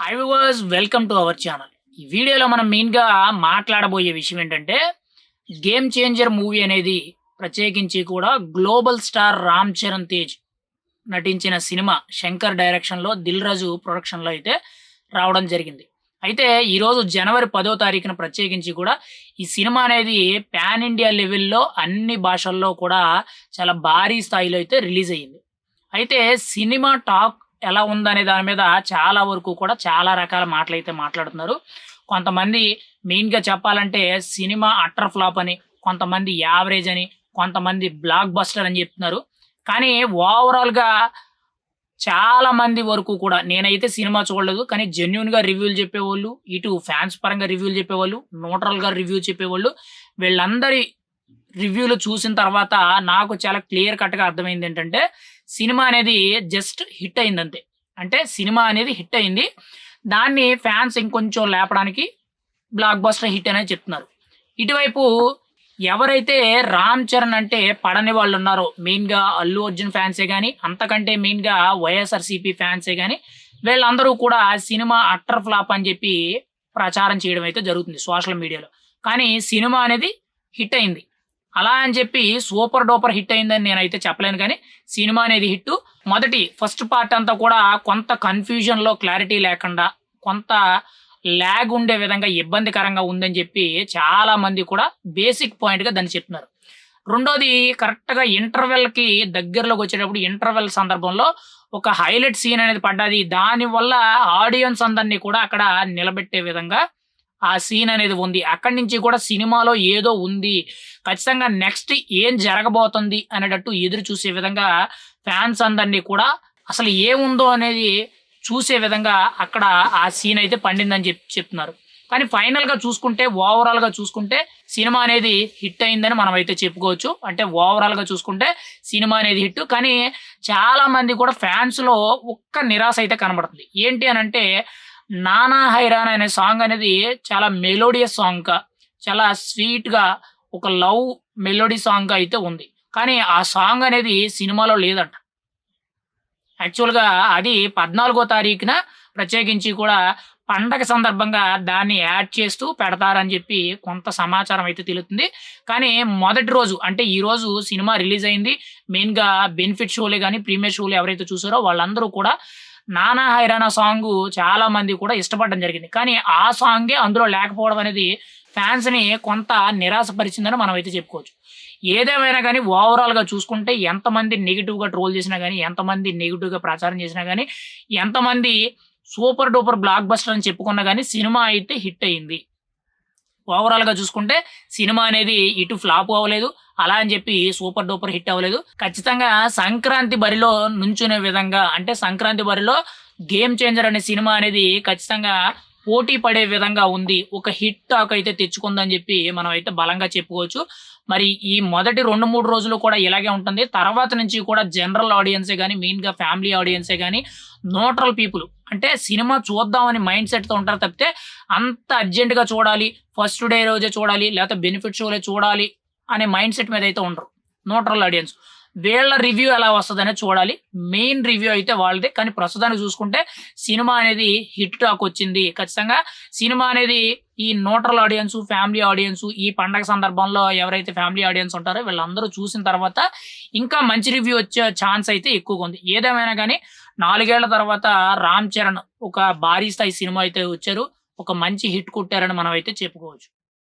Hi viewers, welcome to our channel. ఈ వీడియోలో మనం మెయిన్‌గా మాట్లాడబోయే విషయం ఏంటంటే, 'గేమ్ చేంజర్' మూవీ అనేది ప్రత్యేకించి కూడా గ్లోబల్ స్టార్ 'రామ్ చరణ్ తేజ్' నటించిన సినిమా 'శంకర్' డైరెక్షన్‌లో 'దిల్ రాజు' ప్రొడక్షన్‌లో అయితే రావడం జరిగింది. అయితే ఈరోజు జనవరి 10వ తారీఖున ప్రత్యేకించి కూడా ఈ సినిమా అనేది పాన్ ఇండియా లెవెల్‌లో అన్ని భాషల్లో కూడా చాలా భారీ స్థాయిలో అయితే రిలీజ్ అయ్యింది. అయితే సినిమా టాక్ ఎలా ఉందనే దాని మీద చాలా వరకు కూడా చాలా రకాల మాటలైతే మాట్లాడుతున్నారు. కొంతమంది మెయిన్‌గా చెప్పాలంటే సినిమా అట్టర్ ఫ్లాప్ అని, కొంతమంది యావరేజ్ అని, కొంతమంది బ్లాక్ బస్టర్ అని చెప్తున్నారు. కానీ ఓవరాల్‌గా చాలా మంది వరకు కూడా నేనైతే సినిమా చూడలేదు. కానీ జెన్యూన్‌గా రివ్యూలు చెప్పేవోళ్ళు, ఇటు ఫ్యాన్స్ పరంగా రివ్యూలు చెప్పేవాళ్ళు, న్యూట్రల్‌గా రివ్యూ చెప్పేవాళ్ళు, వీళ్ళందరి రివ్యూలు చూసిన తర్వాత నాకు చాలా క్లియర్ కట్‌గా అర్థమైందేంటంటే, సినిమా అనేది జస్ట్ హిట్ అయిందంతే. అంటే సినిమా అనేది హిట్ అయింది. దాన్ని ఫ్యాన్స్ ఇంకొంచెం లేపడానికి బ్లాక్ బస్టర్ హిట్ అనేది చెప్తున్నారు. ఇటువైపు ఎవరైతే 'రామ్ చరణ్' అంటే పడని వాళ్ళున్నారో, మెయిన్‌గా 'అల్లు అర్జున్' ఫ్యాన్సే గాని, అంతకంటే మెయిన్‌గా వైఎస్ఆర్‌సీపీ ఫ్యాన్సే గాని, వీళ్ళందరూ కూడా సినిమా అట్టర్ ఫ్లాప్ అని చెప్పి ప్రచారం చేయడం అయితే జరుగుతుంది సోషల్ మీడియాలో. కానీ సినిమా అనేది హిట్ అయింది. అలా అని చెప్పి సూపర్ డూపర్ హిట్ అయిందని నేనైతే చెప్పలేను గానీ, సినిమా అనేది హిట్టు. ఫస్ట్ పార్ట్ అంతా కూడా కొంత కన్‌ఫ్యూజన్‌లో క్లారిటీ లేకుండా, కొంత ల్యాగ్ ఉండే విధంగా ఇబ్బందికరంగా ఉందని చెప్పి చాలా మంది కూడా బేసిక్ పాయింట్‌గా దాన్ని చెప్తున్నారు. రెండోది కరెక్ట్‌గా ఇంటర్వెల్‌కి దగ్గరలోకి వచ్చేటప్పుడు ఇంటర్వెల్ సందర్భంలో ఒక హైలైట్ సీన్ అనేది పడ్డది. దానివల్ల ఆడియన్స్ అందరిని కూడా అక్కడ నిలబెట్టే విధంగా ఆ సీన్ అనేది ఉంది. అక్కడి నుంచి కూడా సినిమాలో ఏదో ఉంది. ఖచ్చితంగా నెక్స్ట్ ఏం జరగబోతుంది అనేటట్టు ఎదురు చూసే విధంగా ఫ్యాన్స్ అందరిని కూడా అసలు ఏముందో అనేది చూసే విధంగా అక్కడ ఆ సీన్ అయితే పండిందని చెప్తున్నారు. కానీ ఫైనల్‌గా చూసుకుంటే, ఓవరాల్‌గా చూసుకుంటే సినిమా అనేది హిట్ అయిందని మనమైతే చెప్పుకోవచ్చు. అంటే ఓవరాల్‌గా చూసుకుంటే సినిమా అనేది హిట్. కానీ చాలా మంది కూడా ఫ్యాన్స్‌లో ఒక్క నిరాశ అయితే కనబడుతుంది. ఏంటి అనంటే, 'నానా హైరాన్' అనే సాంగ్ అనేది చాలా మెలోడియస్ సాంగ్‌గా, చాలా స్వీట్‌గా ఒక లవ్ మెలోడీ సాంగ్‌గా అయితే ఉంది. కానీ ఆ సాంగ్ అనేది సినిమాలో లేదంట. యాక్చువల్‌గా అది 14వ తారీఖున ప్రత్యేకించి కూడా పండగ సందర్భంగా దాన్ని యాడ్ చేస్తూ పెడతారని చెప్పి కొంత సమాచారం అయితే తెలుస్తుంది. కానీ మొదటి రోజు అంటే ఈరోజు సినిమా రిలీజ్ అయింది. మెయిన్‌గా బెనిఫిట్ షోలే గాని, ప్రీమియర్ షోలు ఎవరైతే చూసారో వాళ్ళందరూ కూడా 'నానా హైరానా' సాంగు చాలా మంది కూడా ఇష్టపడడం జరిగింది. కానీ ఆ సాంగే అందులో లేకపోవడం అనేది ఫ్యాన్స్‌ని కొంత నిరాశపరిచిందని మనమైతే చెప్పుకోవచ్చు. ఏదేమైనా గాని ఓవరాల్‌గా చూసుకుంటే ఎంతమంది నెగెటివ్‌గా ట్రోల్ చేసినా గాని, ఎంతమంది నెగెటివ్‌గా ప్రచారం చేసినా గాని, ఎంతమంది సూపర్ డూపర్ బ్లాక్ బస్టర్ అని చెప్పుకున్నా గాని సినిమా అయితే హిట్ అయింది. ఓవరాల్‌గా చూసుకుంటే సినిమా అనేది ఇటు ఫ్లాప్ అవ్వలేదు. అలా అని చెప్పి సూపర్ డూపర్ హిట్ అవ్వలేదు. ఖచ్చితంగా సంక్రాంతి బరిలో నుంచునే విధంగా, అంటే సంక్రాంతి బరిలో 'గేమ్ చేంజర్' అనే సినిమా అనేది ఖచ్చితంగా పోటీ పడే విధంగా ఉంది. ఒక హిట్ టాక్ అయితే తెచ్చుకుందని చెప్పి మనం అయితే బలంగా చెప్పుకోవచ్చు. మరి ఈ మొదటి 2, 3 రోజులు కూడా ఇలాగే ఉంటుంది. తర్వాత నుంచి కూడా జనరల్ ఆడియన్సే గాని, మెయిన్‌గా ఫ్యామిలీ ఆడియన్సే గాని, న్యూట్రల్ పీపుల్ అంటే సినిమా చూద్దామని మైండ్ సెట్‌తో ఉంటారు తప్పితే, అంత అర్జెంట్‌గా చూడాలి, ఫస్ట్ డే రోజే చూడాలి, లేకపోతే బెనిఫిట్ షోలే చూడాలి అనే మైండ్ సెట్ మీద అయితే ఉండరు న్యూట్రల్ ఆడియన్స్. వీళ్ళ రివ్యూ ఎలా వస్తదనేది చూడాలి. మెయిన్ రివ్యూ అయితే వాళ్ళదే. కానీ ప్రస్తుతానికి చూసుకుంటే సినిమా అనేది హిట్ టాక్ వచ్చింది. ఖచ్చితంగా సినిమా అనేది ఈ న్యూట్రల్ ఆడియన్స్, ఫ్యామిలీ ఆడియన్స్, ఈ పండగ సందర్భంలో ఎవరైతే ఫ్యామిలీ ఆడియన్స్ ఉంటారో వీళ్ళందరూ చూసిన తర్వాత ఇంకా మంచి రివ్యూ వచ్చే ఛాన్స్ అయితే ఎక్కువగా ఉంది. ఏదేమైనా గాని 4 ఏళ్ల తర్వాత 'రామ్ చరణ్' ఒక భారీ స్థాయి సినిమా అయితే వచ్చారు. ఒక మంచి హిట్ కొట్టారని మనమైతే చెప్పుకోవచ్చు.